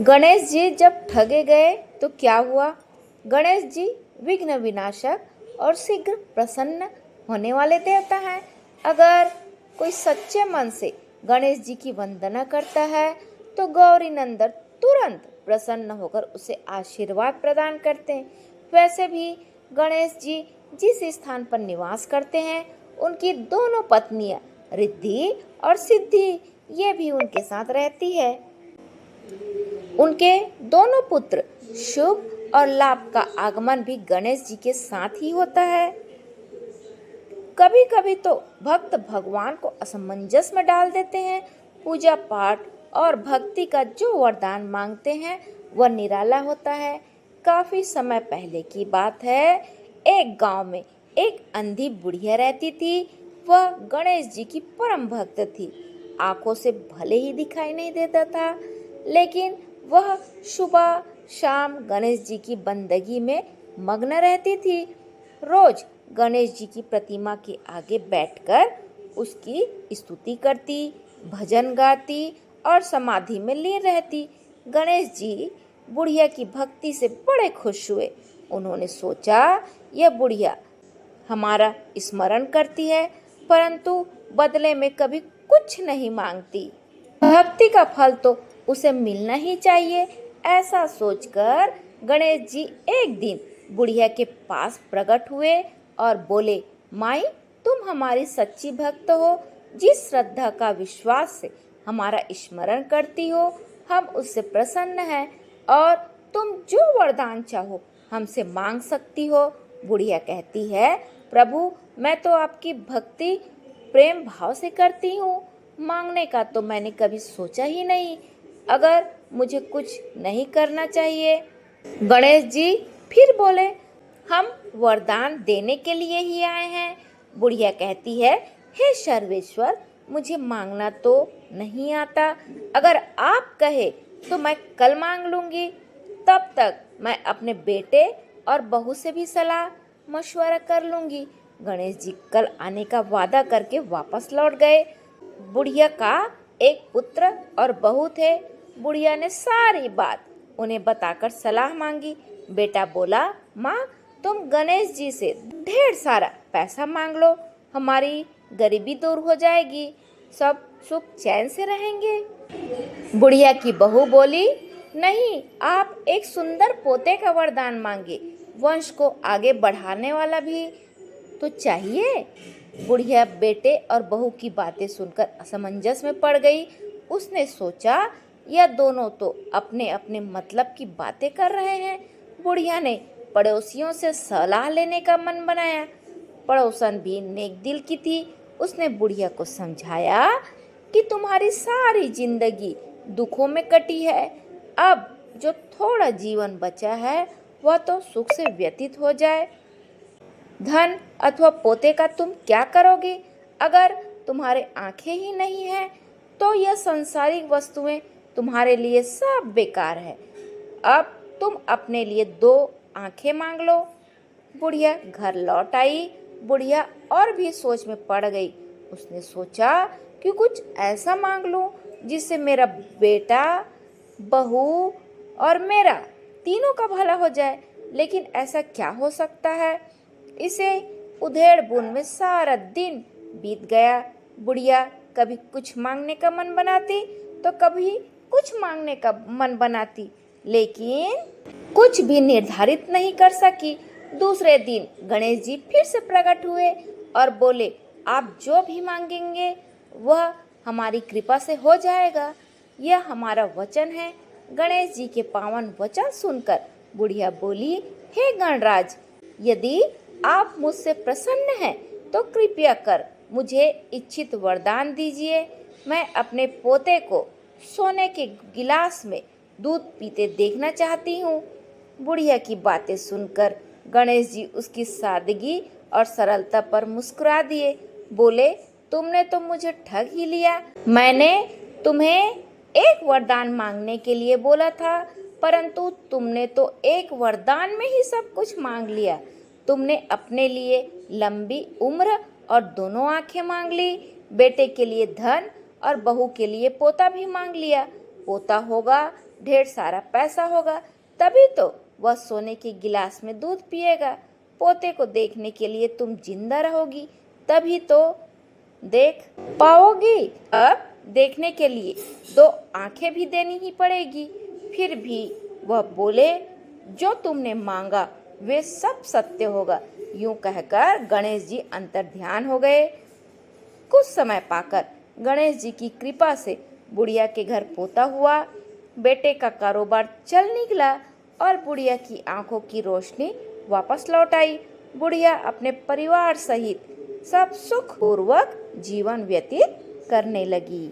गणेश जी जब ठगे गए तो क्या हुआ? गणेश जी विघ्न विनाशक और शीघ्र प्रसन्न होने वाले देवता हैं। अगर कोई सच्चे मन से गणेश जी की वंदना करता है तो गौरी नंदन तुरंत प्रसन्न होकर उसे आशीर्वाद प्रदान करते हैं। वैसे भी गणेश जी जिस स्थान पर निवास करते हैं उनकी दोनों पत्नियां रिद्धि और सिद्धि ये भी उनके साथ रहती है। उनके दोनों पुत्र शुभ और लाभ का आगमन भी गणेश जी के साथ ही होता है। कभी कभी तो भक्त भगवान को असमंजस में डाल देते हैं। पूजा पाठ और भक्ति का जो वरदान मांगते हैं वह निराला होता है। काफी समय पहले की बात है, एक गांव में एक अंधी बुढ़िया रहती थी। वह गणेश जी की परम भक्त थी। आंखों से भले ही दिखाई नहीं देता था, लेकिन वह सुबह शाम गणेश जी की बंदगी में मग्न रहती थी। रोज गणेश जी की प्रतिमा के आगे बैठकर उसकी स्तुति करती, भजन गाती और समाधि में लीन रहती। गणेश जी बुढ़िया की भक्ति से बड़े खुश हुए। उन्होंने सोचा, यह बुढ़िया हमारा स्मरण करती है परंतु बदले में कभी कुछ नहीं मांगती। भक्ति का फल तो उसे मिलना ही चाहिए। ऐसा सोचकर गणेश जी एक दिन बुढ़िया के पास प्रकट हुए और बोले, माई, तुम हमारी सच्ची भक्त हो। जिस श्रद्धा का विश्वास से हमारा स्मरण करती हो हम उससे प्रसन्न हैं और तुम जो वरदान चाहो हमसे मांग सकती हो। बुढ़िया कहती है, प्रभु, मैं तो आपकी भक्ति प्रेम भाव से करती हूँ, मांगने का तो मैंने कभी सोचा ही नहीं। अगर मुझे कुछ नहीं करना चाहिए। गणेश जी फिर बोले, हम वरदान देने के लिए ही आए हैं। बुढ़िया कहती है, हे सर्वेश्वर, मुझे मांगना तो नहीं आता। अगर आप कहे तो मैं कल मांग लूंगी। तब तक मैं अपने बेटे और बहू से भी सलाह मशवरा कर लूंगी। गणेश जी कल आने का वादा करके वापस लौट गए। बुढ़िया का एक पुत्र और बहू थे। बुढ़िया ने सारी बात उन्हें बताकर सलाह मांगी। बेटा बोला, माँ, तुम गणेश जी से ढेर सारा पैसा मांग लो, हमारी गरीबी दूर हो जाएगी, सब सुख चैन से रहेंगे। बुढ़िया की बहू बोली, नहीं, आप एक सुंदर पोते का वरदान मांगे, वंश को आगे बढ़ाने वाला भी तो चाहिए। बुढ़िया बेटे और बहू की बातें सुनकर असमंजस में पड़ गई। उसने सोचा, यह दोनों तो अपने अपने मतलब की बातें कर रहे हैं। बुढ़िया ने पड़ोसियों से सलाह लेने का मन बनाया। पड़ोसन भी नेक दिल की थी। उसने बुढ़िया को समझाया कि तुम्हारी सारी जिंदगी दुखों में कटी है, अब जो थोड़ा जीवन बचा है वह तो सुख से व्यतीत हो जाए। धन अथवा पोते का तुम क्या करोगे? अगर तुम्हारे आंखें ही नहीं हैं तो यह सांसारिक वस्तुएं तुम्हारे लिए सब बेकार है। अब तुम अपने लिए 2 आंखें मांग लो। बुढ़िया घर लौट आई। बुढ़िया और भी सोच में पड़ गई। उसने सोचा कि कुछ ऐसा मांग लूं जिससे मेरा बेटा, बहू और मेरा तीनों का भला हो जाए। लेकिन ऐसा क्या हो सकता है? इसे उधेड़ बुन में सारा दिन बीत गया। बुढ़िया कभी कुछ मांगने का मन बनाती तो कभी कुछ मांगने का मन बनाती, लेकिन कुछ भी निर्धारित नहीं कर सकी। दूसरे दिन गणेश जी फिर से प्रकट हुए और बोले, आप जो भी मांगेंगे वह हमारी कृपा से हो जाएगा, यह हमारा वचन है। गणेश जी के पावन वचन सुनकर बुढ़िया बोली, हे गणराज, यदि आप मुझसे प्रसन्न हैं तो कृपया कर मुझे इच्छित वरदान दीजिए। मैं अपने पोते को सोने के गिलास में दूध पीते देखना चाहती हूँ। बुढ़िया की बातें सुनकर गणेश जी उसकी सादगी और सरलता पर मुस्कुरा दिए। बोले, तुमने तो मुझे ठग ही लिया। मैंने तुम्हें एक वरदान मांगने के लिए बोला था, परंतु तुमने तो एक वरदान में ही सब कुछ मांग लिया। तुमने अपने लिए लंबी उम्र और दोनों आंखें मांग ली, बेटे के लिए धन और बहू के लिए पोता भी मांग लिया। पोता होगा ढेर सारा पैसा होगा, तभी तो वह सोने के गिलास में दूध पिएगा। पोते को देखने के लिए तुम जिंदा रहोगी, तभी तो देख पाओगी। अब देखने के लिए दो आंखें भी देनी ही पड़ेगी। फिर भी वह बोले, जो तुमने मांगा वे सब सत्य होगा। यूं कहकर गणेश जी अंतर्ध्यान हो गए। कुछ समय पाकर गणेश जी की कृपा से बुढ़िया के घर पोता हुआ। बेटे का कारोबार चल निकला और बुढ़िया की आंखों की रोशनी वापस लौट आई। बुढ़िया अपने परिवार सहित सब सुख पूर्वक जीवन व्यतीत करने लगी।